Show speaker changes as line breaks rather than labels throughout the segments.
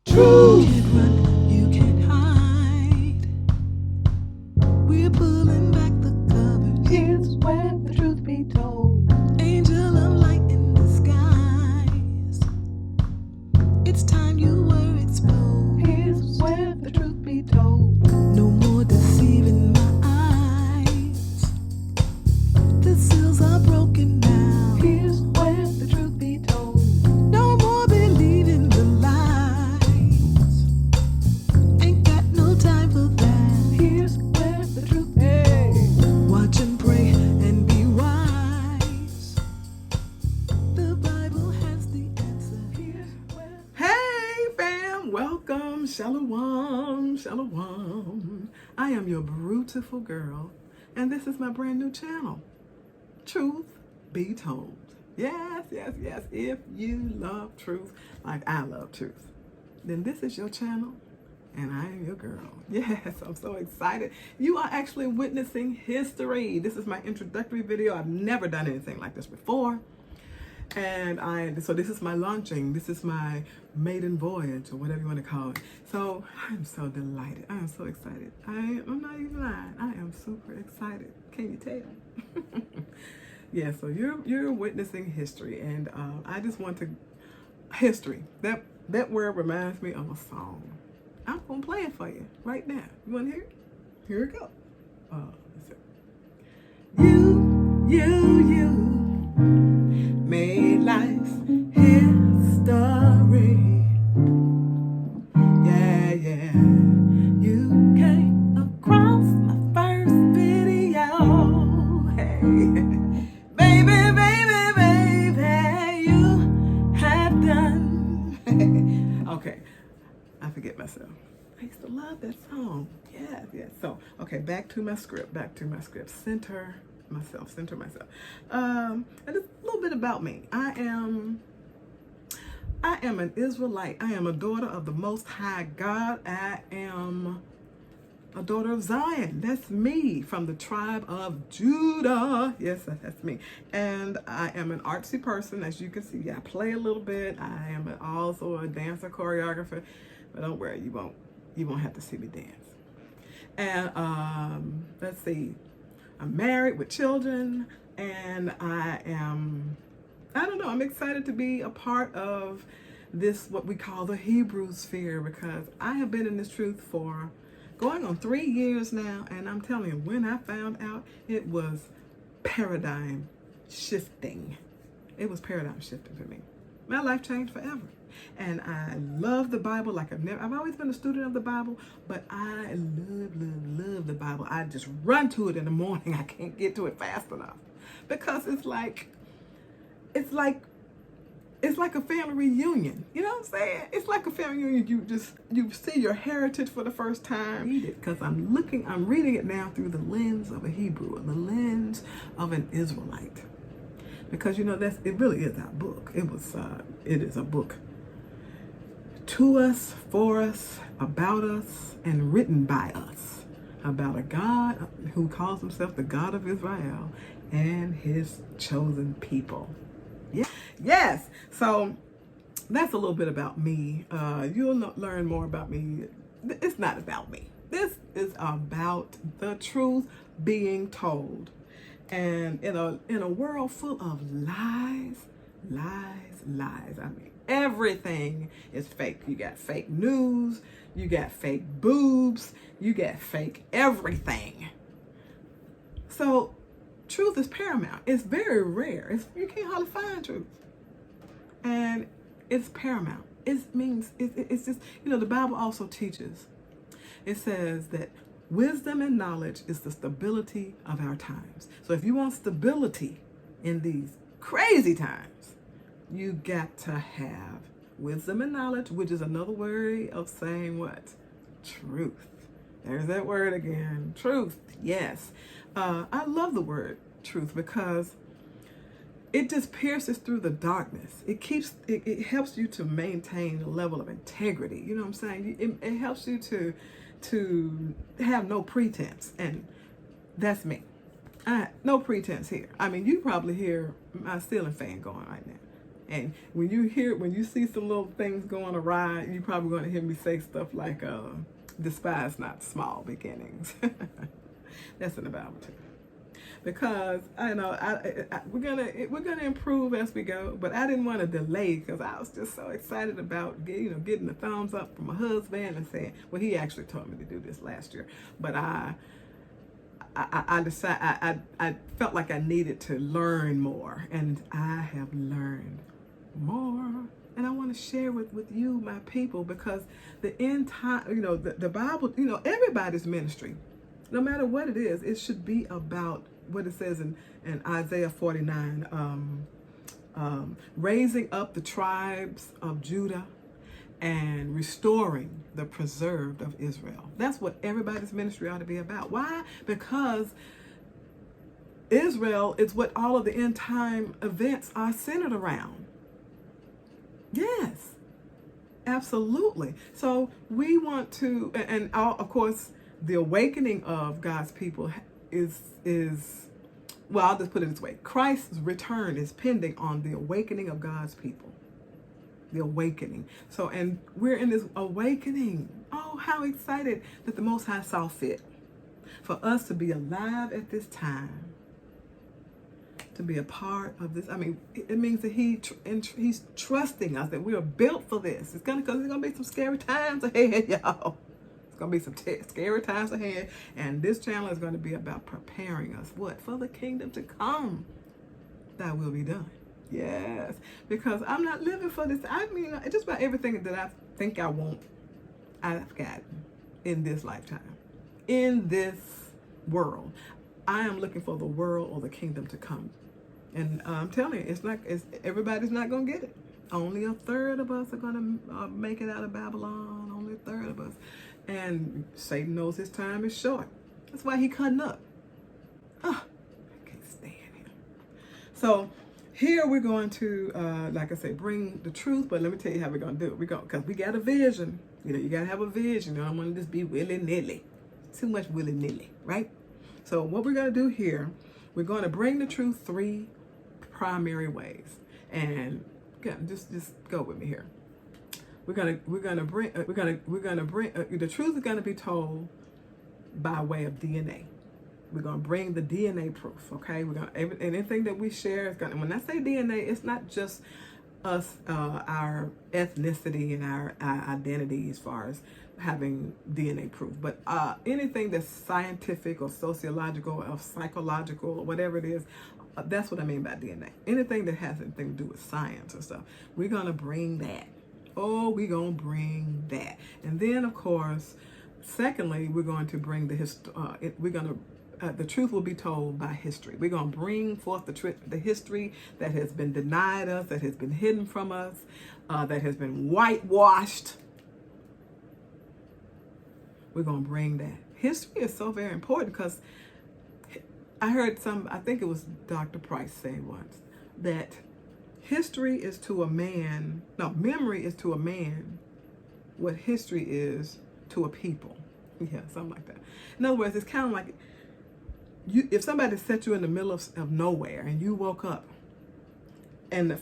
True. You can't run, you can't hide. We're pulling back the covers. Here's where the truth be told. Angel of light in disguise. It's time you were exposed. Here's where the truth be told. No more deceiving my eyes. The seals are broken now. Here's where the truth be told. No more believing the lies. Ain't got no time for that. Here's where the truth be told. Watch and pray and be wise. The Bible has the answer. Here's where.
Hey fam, welcome, shalom, shalom. I am your Brew-tiful girl, and this is my brand new channel, Truth Be Told. Yes, yes, yes, if you love truth like I love truth, then this is your channel, and I am your girl. Yes, I'm so excited. You are actually witnessing history. This is my introductory video. I've never done anything like this before. And so this is my launching. This is my maiden voyage, or whatever you want to call it. So I'm so delighted. I am so excited. I'm not even lying. I am super excited. Can you tell? Yeah. So you're witnessing history, and I just want to history. That word reminds me of a song. I'm gonna play it for you right now. You want to hear it? Here we go. Let's see. You. Made life's history. Yeah. You came across my first video. Hey, baby, you have done. Okay, I forget myself. I used to love that song. Yes. So, okay, back to my script. Center myself. And just a little bit about me. I am an Israelite. I am a daughter of the Most High God. I am a daughter of Zion. That's me, from the tribe of Judah. Yes, that's me. And I am an artsy person, as you can see. I play a little bit. I am also a dancer, choreographer. But don't worry, you won't have to see me dance. And let's see. I'm married with children, and I'm excited to be a part of this, what we call the Hebrew sphere, because I have been in this truth for going on 3 years now, and I'm telling you, when I found out, it was paradigm shifting. It was paradigm shifting for me. My life changed forever. And I love the Bible like I've always been a student of the Bible, but I love the Bible. I just run to it in the morning. I can't get to it fast enough, because it's like a family reunion. You know what I'm saying? It's like a family reunion. You see your heritage for the first time. Read it, because I'm reading it now through the lens of a Hebrew, the lens of an Israelite. Because it really is our book. It is a book to us, for us, about us, and written by us, about a God who calls himself the God of Israel and his chosen people. Yes. So that's a little bit about me. You'll learn more about me. It's not about me. This is about the truth being told. And in a world full of lies. I mean, everything is fake. You got fake news, you got fake boobs, you got fake everything. So truth is paramount. It's very rare. You can't hardly find truth. And it's paramount. It's just, the Bible also teaches. It says that wisdom and knowledge is the stability of our times. So if you want stability in these crazy times, you got to have wisdom and knowledge, which is another way of saying what? Truth. There's that word again. Truth. Yes. I love the word truth, because it just pierces through the darkness. It helps you to maintain a level of integrity. You know what I'm saying? It helps you to have no pretense, and that's me. No pretense here. I mean, you probably hear my ceiling fan going right now. And when you see some little things going awry, you're probably going to hear me say stuff like, despise not small beginnings. That's in the Bible too. Because I know we're gonna improve as we go, but I didn't want to delay because I was just so excited about getting the thumbs up from my husband and saying, well, he actually told me to do this last year, but I decided I felt like I needed to learn more, and I have learned more, and I want to share with you, my people, because the end time, the Bible, everybody's ministry, no matter what it is, it should be about what it says in Isaiah 49, raising up the tribes of Judah and restoring the preserved of Israel. That's what everybody's ministry ought to be about. Why? Because Israel is what all of the end time events are centered around. Yes, absolutely. So we want to, and of course, the awakening of God's people is well, I'll just put it this way. Christ's return is pending on the awakening of God's people. The awakening. So, and we're in this awakening. Oh, how excited that the Most High saw fit for us to be alive at this time, to be a part of this. I mean, it means that he's trusting us, that we are built for this. It's gonna be some scary times ahead, y'all. It's going to be some scary times ahead, and this channel is going to be about preparing us, for the kingdom to come. Thy will be done. Yes, because I'm not living for this. I mean, just about everything that I think I want, I've gotten in this lifetime, in this world. I am looking for the world or the kingdom to come, and I'm telling you, everybody's not going to get it. Only a third of us are going to make it out of Babylon. Only a third of us. And Satan knows his time is short. That's why he's cutting up. I can't stand him. So here we're going to, like I say, bring the truth. But let me tell you how we're going to do it. Because we got a vision. You got to have a vision. You don't want to just be willy-nilly. Too much willy-nilly, right? So what we're going to do here, we're going to bring the truth 3 primary ways. And just go with me here. We're gonna bring the truth is gonna be told by way of DNA. We're gonna bring the DNA proof. Okay, anything that we share is gonna. When I say DNA, it's not just us, our ethnicity and our identity as far as having DNA proof, but anything that's scientific or sociological or psychological or whatever it is. That's what I mean by DNA. Anything that has anything to do with science and stuff, we're gonna bring that. Oh, we're going to bring that. And then, of course, secondly, we're going to bring the truth will be told by history. We're going to bring forth the history that has been denied us, that has been hidden from us, that has been whitewashed. We're going to bring that. History is so very important because I heard I think it was Dr. Price say once, that memory is to a man what history is to a people. Yeah, something like that. In other words, it's kind of like if somebody set you in the middle of nowhere and you woke up and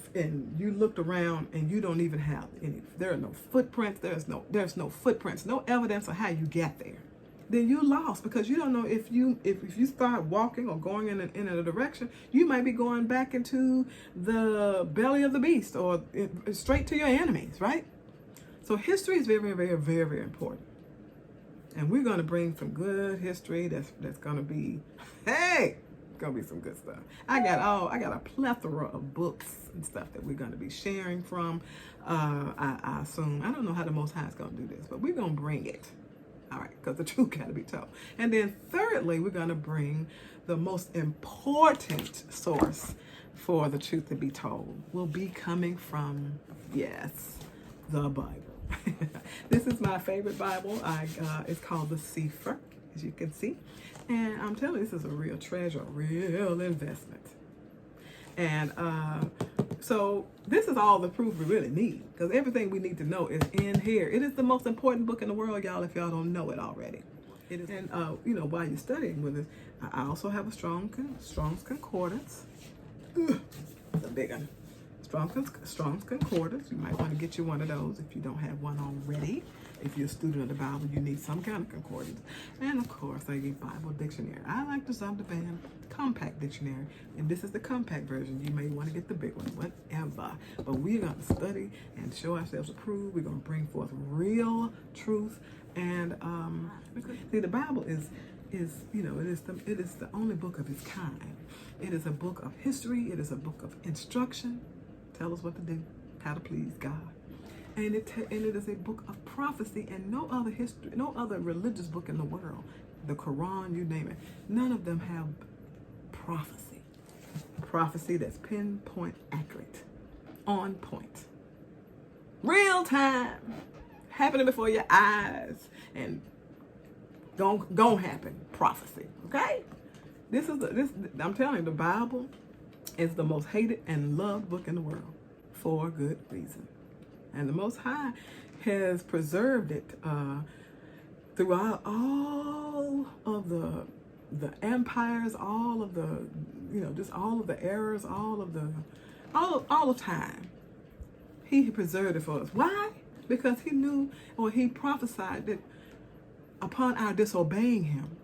you looked around and you don't even have there are no footprints, there's no footprints, no evidence of how you got there. Then you lost, because you don't know if you start walking or going in a direction, you might be going back into the belly of the beast or straight to your enemies, right? So history is very, very, very, very important, and we're going to bring some good history. That's going to be, hey, it's going to be some good stuff. I got a plethora of books and stuff that we're going to be sharing from. I assume, I don't know how the Most High is going to do this, but we're going to bring it. All right, because the truth got to be told. And then thirdly, we're going to bring the most important source for the truth to be told will be coming from, yes, the Bible. This is my favorite Bible. It's called the Sefer, as you can see. And I'm telling you, this is a real treasure, a real investment. And so this is all the proof we really need, because everything we need to know is in here. It is the most important book in the world, y'all, if y'all don't know it already. It is, and while you're studying with it, I also have a Strong's Concordance. It's a big one. Strong's Concordance. You might want to get you one of those if you don't have one already. If you're a student of the Bible, you need some kind of concordance. And of course, a Bible dictionary. I like the Zondervan Compact Dictionary, and this is the compact version. You may want to get the big one, whatever. But we're going to study and show ourselves approved. We're going to bring forth real truth. And see, the Bible is it is the only book of its kind. It is a book of history. It is a book of instruction. Tell us what to do, how to please God. And it is a book of prophecy, and no other religious book in the world, the Quran, you name it, none of them have prophecy. Prophecy that's pinpoint accurate, on point, real time, happening before your eyes, and gon' happen. Prophecy, okay? I'm telling you, the Bible is the most hated and loved book in the world for good reason. And the Most High has preserved it throughout all of the empires, all of the, just all of the errors, all of time. He preserved it for us. Why? Because he knew, or he prophesied that upon our disobeying him,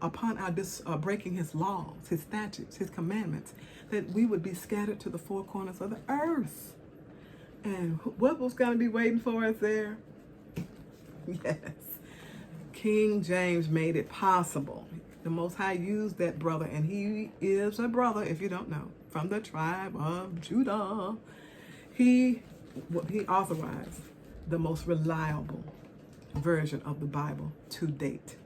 upon our breaking his laws, his statutes, his commandments, that we would be scattered to the four corners of the earth. And what was going to be waiting for us there? Yes. King James made it possible. The Most High used that brother, and he is a brother, if you don't know, from the tribe of Judah. He authorized the most reliable version of the Bible to date.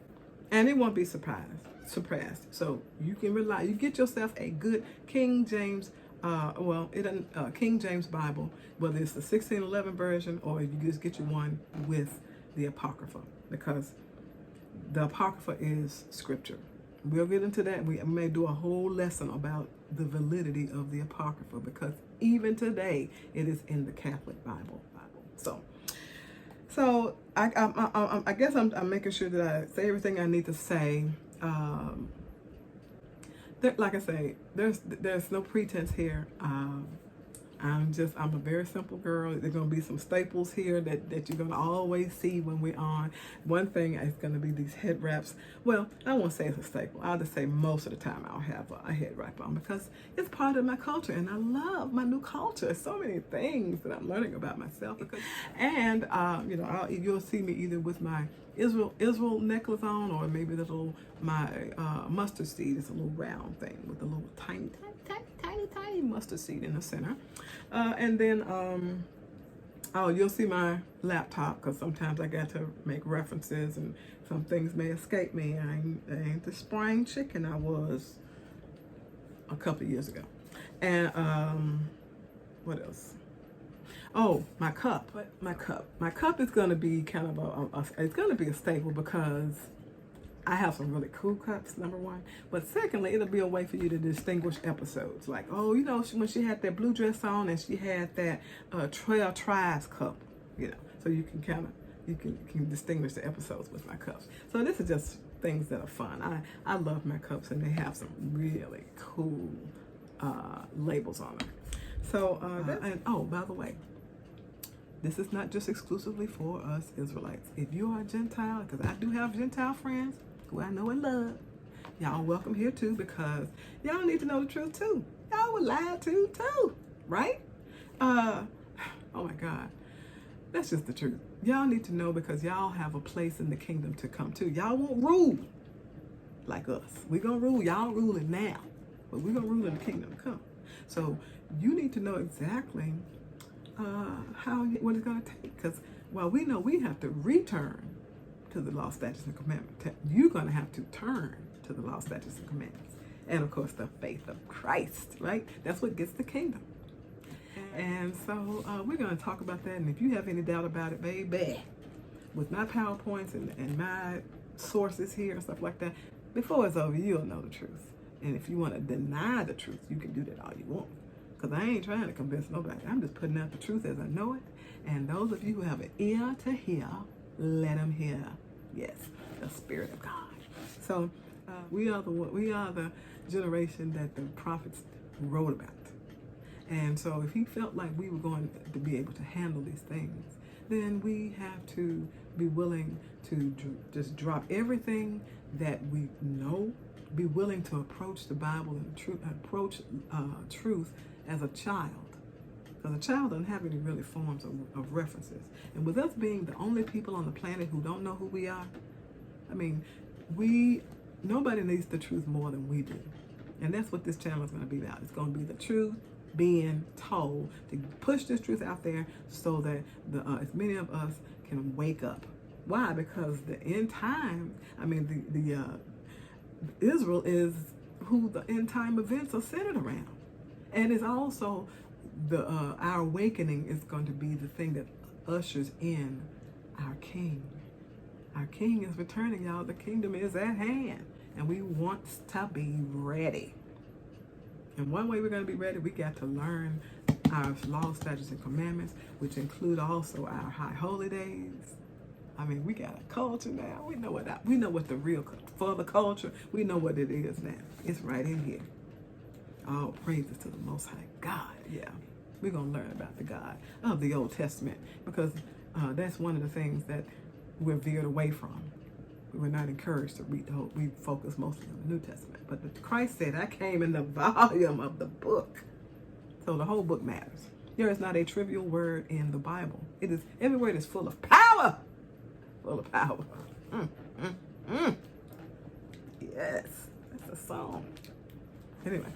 And it won't be surpassed. So you can rely, you get yourself a good King James King James Bible, whether it's the 1611 version or you just get you one with the Apocrypha, because the Apocrypha is scripture. We'll get into that. We may do a whole lesson about the validity of the Apocrypha, because even today it is in the Catholic Bible. So I guess I'm making sure that I say everything I need to say. Like I say, there's no pretense here. I'm a very simple girl. There's gonna be some staples here that you're gonna always see when we're on. One thing is gonna be these head wraps. Well, I won't say it's a staple. I'll just say most of the time I'll have a head wrap on, because it's part of my culture, and I love my new culture. So many things that I'm learning about myself. And you'll see me either with my Israel necklace on, or maybe my mustard seed is a little round thing with a little tiny mustard seed in the center. And then you'll see my laptop, because sometimes I got to make references and some things may escape me. I ain't the spring chicken I was a couple of years ago. And what else? Oh, my cup. My cup is going to be kind of it's going to be a staple, because I have some really cool cups, number one. But secondly, it'll be a way for you to distinguish episodes. Like, when she had that blue dress on and she had that Trail Tries cup, so you can you can distinguish the episodes with my cups. So this is just things that are fun. I love my cups, and they have some really cool labels on them. So, by the way, this is not just exclusively for us Israelites. If you are a Gentile, because I do have Gentile friends who I know and love, y'all welcome here too, because y'all need to know the truth too. Y'all were lied to too, right? Oh my God. That's just the truth. Y'all need to know, because y'all have a place in the kingdom to come to. Y'all won't rule like us. We're going to rule. Y'all ruling now, but we're going to rule in the kingdom to come. So you need to know exactly what it's going to take, because while we know we have to return to the law, statutes, and commandments, you're going to have to turn to the law, statutes, and commandments, and of course the faith of Christ, right? That's what gets the kingdom. And so we're going to talk about that. And if you have any doubt about it, baby, with my PowerPoints and my sources here and stuff like that, before it's over, you'll know the truth. And if you want to deny the truth, you can do that all you want. Because I ain't trying to convince nobody. I'm just putting out the truth as I know it. And those of you who have an ear to hear, let them hear. Yes, the Spirit of God. So we are the generation that the prophets wrote about. And so if he felt like we were going to be able to handle these things, then we have to be willing to just drop everything that we know, be willing to approach the Bible and approach truth as a child. Because a child doesn't have any really forms of references. And with us being the only people on the planet who don't know who we are, I mean, nobody needs the truth more than we do. And that's what this channel is going to be about. It's going to be the truth being told, to push this truth out there so that as many of us can wake up. Why? Because the end time, I mean, Israel is who the end time events are centered around. And it's also our awakening is going to be the thing that ushers in our King. Our King is returning, y'all. The kingdom is at hand. And we want to be ready. And one way we're going to be ready, we got to learn our laws, statutes, and commandments, which include also our high holy days. I mean, we got a culture now. We know what the real for the culture. We know what it is now. It's right in here. All praises to the Most High God. Yeah, we're gonna learn about the God of the Old Testament because that's one of the things that we're veered away from. We're not encouraged to read the whole. We focus mostly on the New Testament. But Christ said, "I came in the volume of the book," so the whole book matters. There is not a trivial word in the Bible. It is every word is full of power. Full of power. Yes, that's a song. Anyway,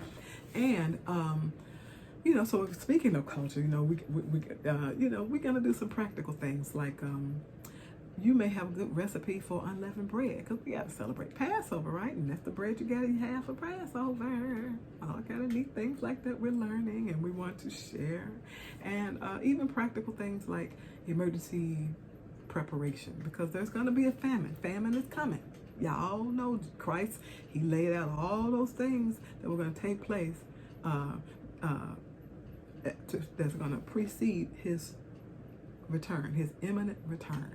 and so speaking of culture, we're gonna do some practical things like you may have a good recipe for unleavened bread because we got to celebrate Passover, right? And that's the bread you gotta have for Passover. All kind of neat things like that we're learning and we want to share, and even practical things like emergency preparation because there's going to be a famine. Famine is coming. Y'all know Christ, he laid out all those things that were going to take place that's going to precede his return, his imminent return.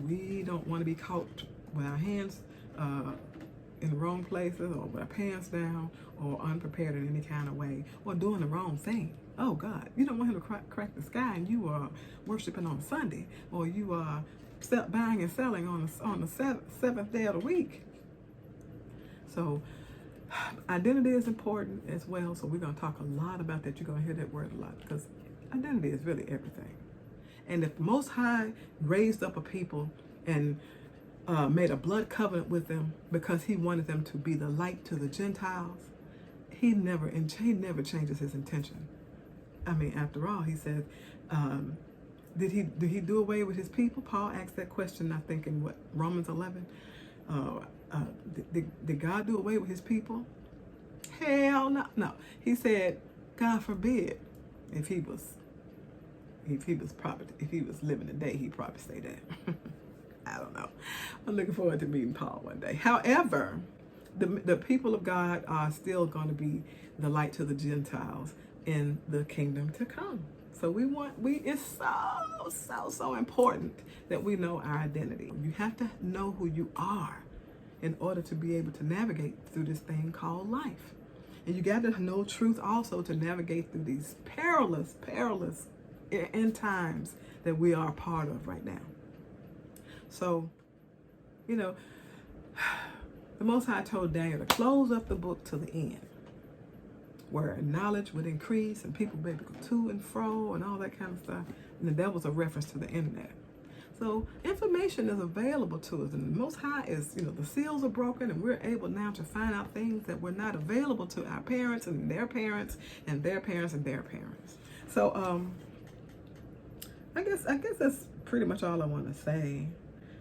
We don't want to be caught with our hands in the wrong places or with our pants down or unprepared in any kind of way or doing the wrong thing. Oh God, you don't want him to crack the sky and you are worshiping on Sunday or you are buying and selling on the seventh day of the week. So identity is important as well. So we're going to talk a lot about that. You're going to hear that word a lot because identity is really everything. And if the Most High raised up a people and made a blood covenant with them because he wanted them to be the light to the Gentiles, he never changes his intention. I mean, after all, he said, did he do away with his people? Paul asked that question, I think, in Romans 11. Did God do away with his people? Hell no. No. He said, God forbid. If he was living today, he'd probably say that. I don't know. I'm looking forward to meeting Paul one day. However, the people of God are still going to be the light to the Gentiles in the kingdom to come. So it's so important that we know our identity. You have to know who you are in order to be able to navigate through this thing called life. And you got to know truth also to navigate through these perilous end times that we are a part of right now. So, the Most High told Daniel to close up the book to the end, where knowledge would increase and people would be able to go to and fro and all that kind of stuff. And that was a reference to the internet. So information is available to us, and the Most High is, the seals are broken, and we're able now to find out things that were not available to our parents and their parents and their parents and their parents. So I guess that's pretty much all I want to say.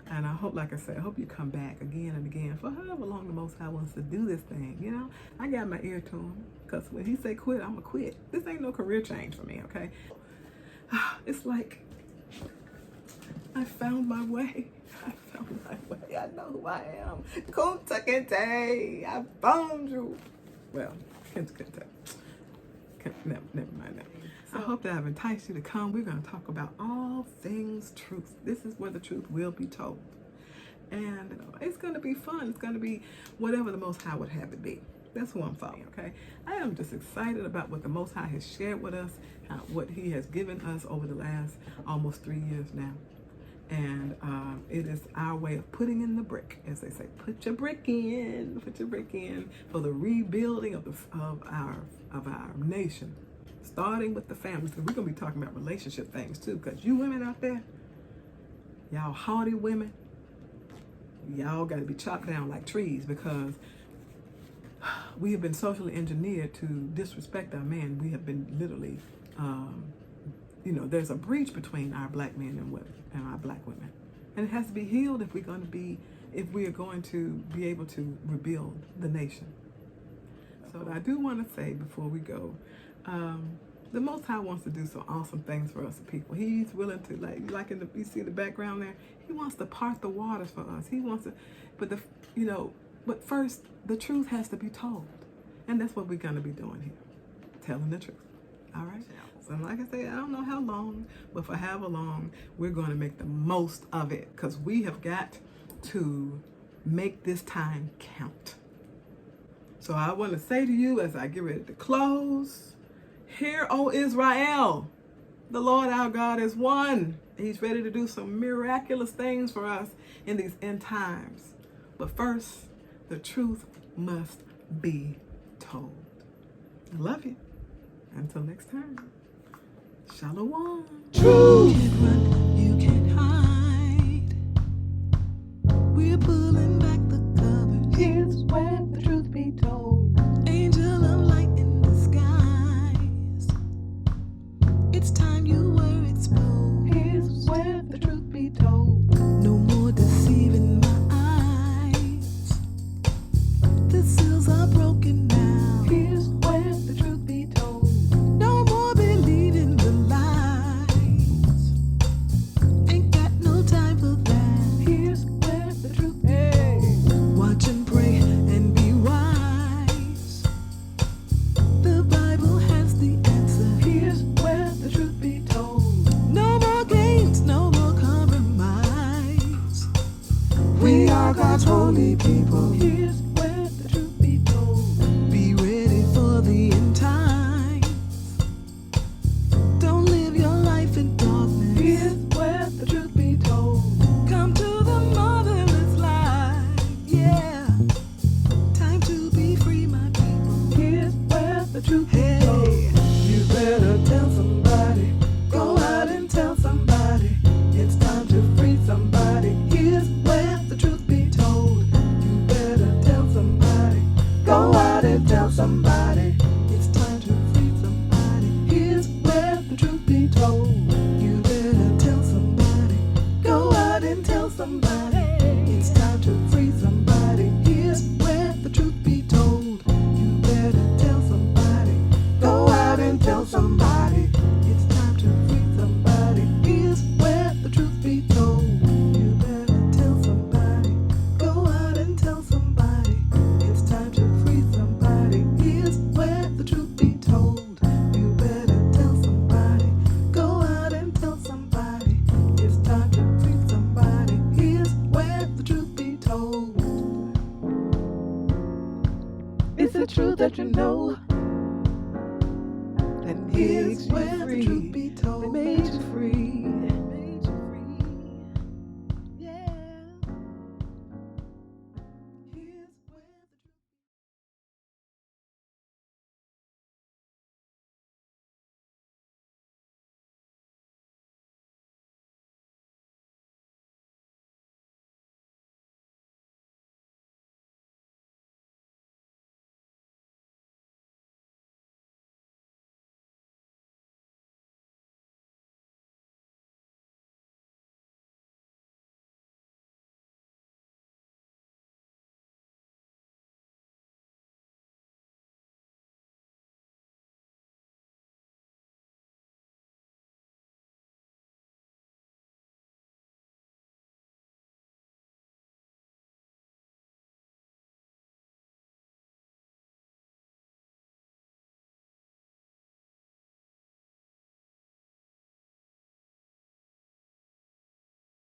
And I hope, like I said, I hope you come back again and again for however long the Most High wants to do this thing. I got my ear to him because when he say quit, I'm going to quit. This ain't no career change for me, okay? It's like I found my way. I know who I am. Kunta Kinte, I found you. Well, Kinte. Never mind that. I hope that I've enticed you to come. We're going to talk about all things truth. This is where the truth will be told. And it's going to be fun. It's going to be whatever the Most High would have it be. That's who I'm following, okay? I am just excited about what the Most High has shared with us, what He has given us over the last almost 3 years now. And it is our way of putting in the brick, as they say. Put your brick in for the rebuilding of our nation, starting with the families. Because we're gonna be talking about relationship things too. Because you women out there, y'all haughty women, y'all got to be chopped down like trees, because we have been socially engineered to disrespect our men. We have been literally, there's a breach between our black men and our black women, and it has to be healed if we are going to be able to rebuild the nation. So I do want to say before we go, the Most High wants to do some awesome things for us people. He's willing to, like you see the background there. He wants to part the waters for us. He wants to, but first the truth has to be told, and that's what we're gonna be doing here, telling the truth. All right. So like I said, I don't know how long, but for however long, we're going to make the most of it, because we have got to make this time count. So I want to say to you as I get ready to close, hear, O Israel, the Lord our God is one. He's ready to do some miraculous things for us in these end times. But first, the truth must be told. I love you. Until next time. Shalom.
You can't run, you can't hide. We're pulling back the cover. Here's where the truth be told. Angel of light in the skies. It's time you were exposed. Here's where the truth be told. No more deceiving my eyes. The seals are broken now. Here's where the truth be told. No more believing the lies. Ain't got no time for that. Here's where the truth be told. Watch and pray and be wise. The Bible has the answer. Here's where the truth be told. No more games, no more compromise. We are God's holy people. Here's where the truth be told. Be ready for the end times. Don't live your life in darkness. Here's where the truth be told. Come to the motherless light. Yeah. Time to be free, my people. Here's where the truth be told. You better tell somebody. Go out and tell somebody. It's time to free somebody. Here's where the truth be told. You better tell somebody. Go out and tell somebody. It's time to free somebody. Here's where the truth be told. You better tell somebody. Go out and tell somebody. It's time to free somebody. Here's where the truth be told. You better tell somebody. Go out and tell somebody. It's time to free somebody. Here's where the truth be told. You better tell somebody. Go out and tell somebody. It's time to free somebody. Here's where the truth be told. You better tell somebody. Go out and tell somebody. It's time to free somebody. Here's where the truth be told. It's the truth that you know. And here's where the truth be